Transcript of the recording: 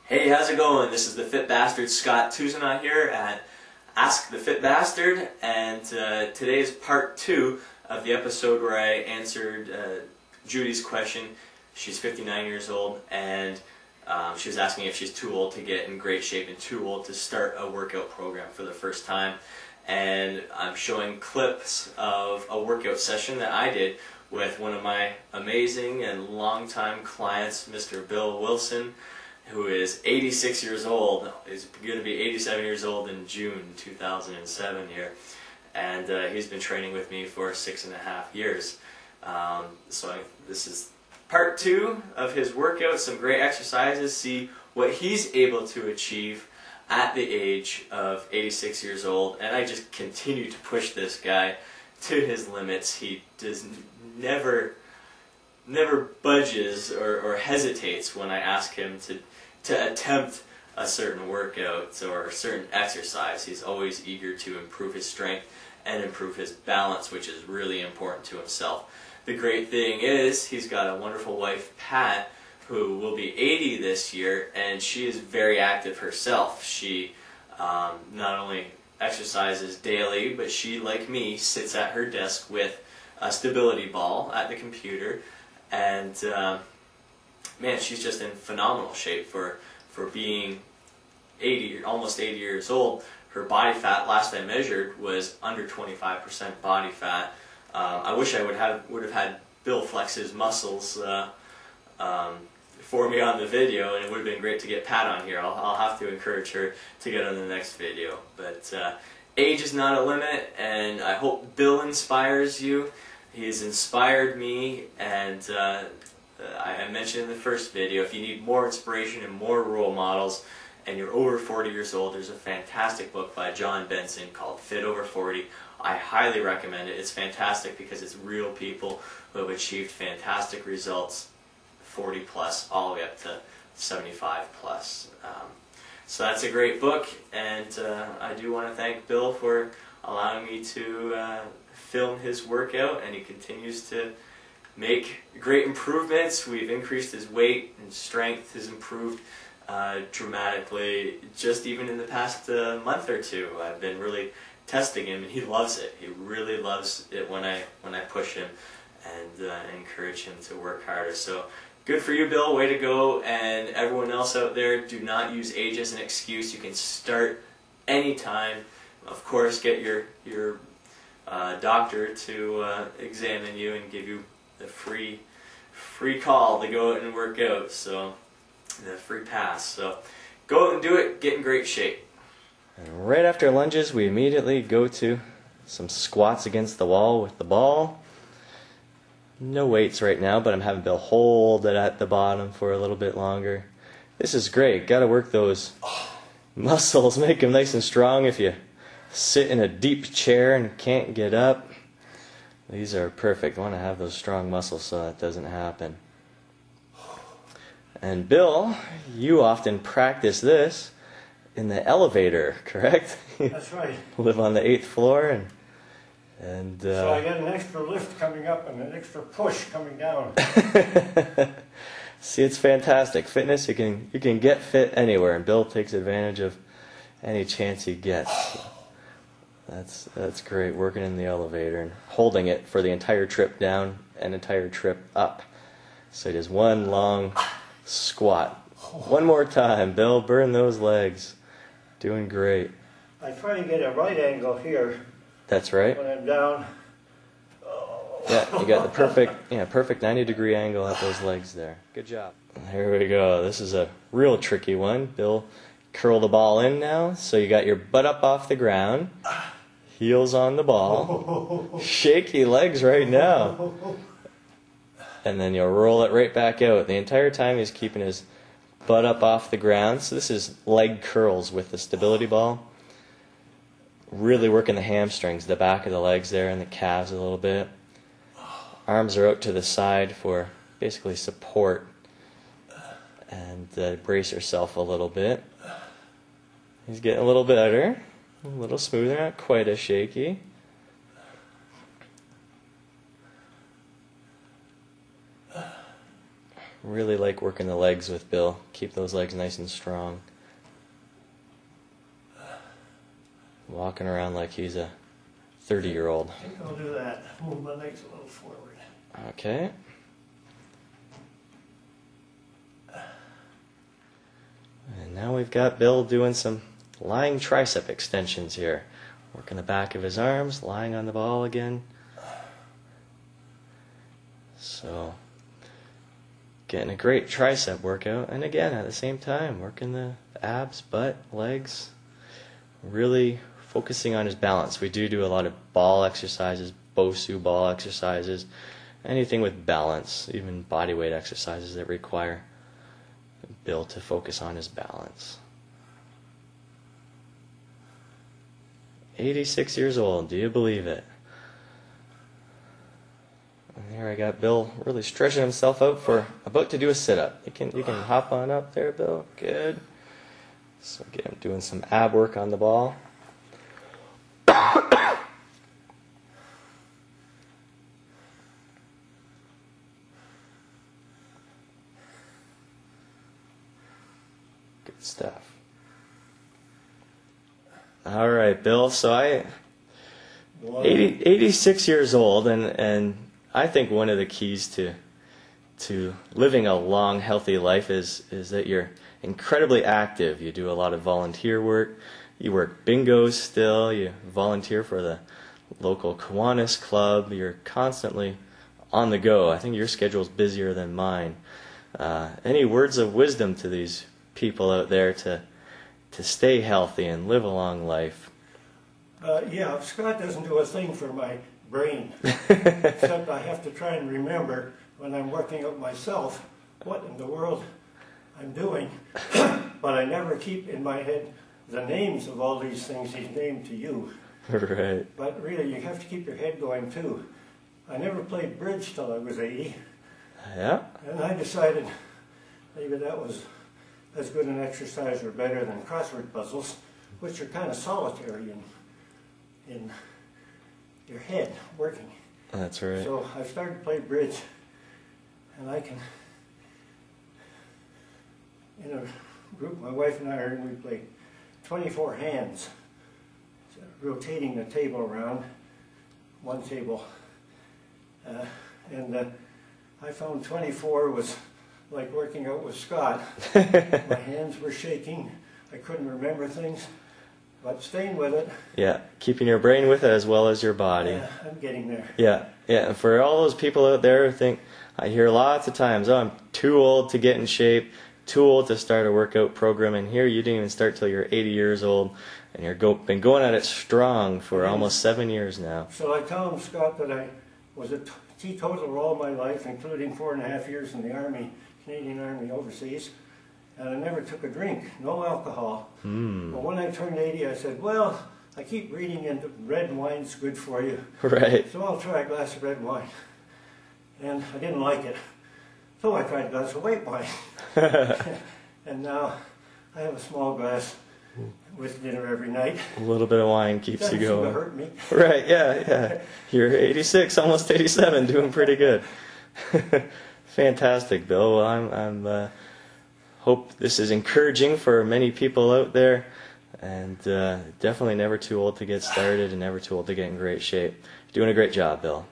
Hey, how's it going? This is the Fit Bastard Scott Tousignant here at Ask the Fit Bastard, and today is part 2 of the episode where I answered Judy's question. She's 59 years old, and she was asking if she's too old to get in great shape and too old to start a workout program for the first time. And I'm showing clips of a workout session that I did with one of my amazing and longtime clients, Mr. Bill Willson, who is 86 years old. He's going to be 87 years old in June 2007 here. And he's been training with me for 6.5 years. This is part 2 of his workout, some great exercises, see what he's able to achieve at the age of 86 years old. And I just continue to push this guy to his limits. He does never budges or hesitates when I ask him to attempt a certain workout or a certain exercise. He's always eager to improve his strength and improve his balance, which is really important to himself. The great thing is he's got a wonderful wife, Pat, who will be 80 this year, and she is very active herself. She not only exercises daily, but she, like me, sits at her desk with a stability ball at the computer, and man, she's just in phenomenal shape for being almost 80 years old. Her body fat, last I measured, was under 25% body fat. I wish I would have had Bill flex his muscles for me on the video, and it would have been great to get Pat on here. I'll have to encourage her to get on the next video. But age is not a limit, and I hope Bill inspires you. He's inspired me, and I mentioned in the first video, if you need more inspiration and more role models and you're over 40 years old, there's a fantastic book by John Benson called Fit Over 40. I highly recommend it. It's fantastic because it's real people who have achieved fantastic results, 40 plus, all the way up to 75 plus. So that's a great book, and I do want to thank Bill for allowing me to film his workout, and he continues to make great improvements. We've increased his weight, and strength has improved dramatically just even in the past month or two. I've been really testing him, and he loves it. He really loves it when I push him and encourage him to work harder. So good for you, Bill. Way to go. And everyone else out there, do not use age as an excuse. You can start anytime. Of course, get your doctor to examine you and give you the free call to go out and work out, so the free pass. So go out and do it, get in great shape. And right after lunges, we immediately go to some squats against the wall with the ball. No weights right now, but I'm having Bill hold it at the bottom for a little bit longer. This is great. Got to work those muscles, make them nice and strong. If you sit in a deep chair and can't get up, these are perfect. I want to have those strong muscles so that doesn't happen. And Bill, you often practice this in the elevator, correct? That's right. Live on the 8th floor, and so I get an extra lift coming up and an extra push coming down. See, it's fantastic. Fitness, you can get fit anywhere, and Bill takes advantage of any chance he gets. That's great, working in the elevator and holding it for the entire trip down and entire trip up. So just one long squat. One more time, Bill. Burn those legs. Doing great. I try to get a right angle here. That's right. When I'm down. Yeah, you got the perfect 90-degree angle at those legs there. Good job. There we go. This is a real tricky one. Bill, curl the ball in now. So you got your butt up off the ground. Heels on the ball. Shaky legs right now. And then you'll roll it right back out. The entire time he's keeping his butt up off the ground. So this is leg curls with the stability ball. Really working the hamstrings, the back of the legs there and the calves a little bit. Arms are out to the side for basically support. And brace yourself a little bit. He's getting a little better. A little smoother, not quite as shaky. Really like working the legs with Bill. Keep those legs nice and strong. Walking around like he's a 30-year-old. I think I'll do that. Move my legs a little forward. Okay. And now we've got Bill doing some lying tricep extensions here. Working the back of his arms, lying on the ball again. So, getting a great tricep workout, and again, at the same time, working the abs, butt, legs, really focusing on his balance. We do a lot of ball exercises, Bosu ball exercises, anything with balance, even body weight exercises that require Bill to focus on his balance. 86 years old, do you believe it? And here I got Bill really stretching himself out for about to do a sit-up. You can hop on up there, Bill. Good. So get him doing some ab work on the ball. Good stuff. All right, Bill. So 86 years old, and I think one of the keys to living a long, healthy life is that you're incredibly active. You do a lot of volunteer work. You work bingo still. You volunteer for the local Kiwanis Club. You're constantly on the go. I think your schedule's busier than mine. Any words of wisdom to these people out there to stay healthy and live a long life? Yeah, Scott doesn't do a thing for my brain, except I have to try and remember when I'm working out myself what in the world I'm doing. But I never keep in my head the names of all these things he's named to you. Right. But really, you have to keep your head going too. I never played bridge till I was 80. Yeah. And I decided maybe that was as good an exercise or better than crossword puzzles, which are kind of solitary in your head working. That's right. So I started to play bridge, and I can, in a group my wife and I are in, we play 24 hands, rotating the table around, one table. I found 24 was like working out with Scott. My hands were shaking. I couldn't remember things, but staying with it. Yeah, keeping your brain with it as well as your body. Yeah, I'm getting there. Yeah, yeah. And for all those people out there who think, I hear lots of times, oh, I'm too old to get in shape, too old to start a workout program, and here you didn't even start till you're 80 years old, and you've been going at it strong for almost 7 years now. So I tell him, Scott, that I was a teetotaler all my life, including 4.5 years in the Army, Canadian Army overseas, and I never took a drink, no alcohol. But when I turned 80, I said, well, I keep reading into red wine's good for you. Right. So I'll try a glass of red wine. And I didn't like it. So I tried a glass of white wine. And now I have a small glass with dinner every night. A little bit of wine keeps you going. Doesn't seem to hurt me. Right, yeah. You're 86, almost 87, doing pretty good. Fantastic, Bill. Well, I'm hope this is encouraging for many people out there, and definitely never too old to get started and never too old to get in great shape. You're doing a great job, Bill.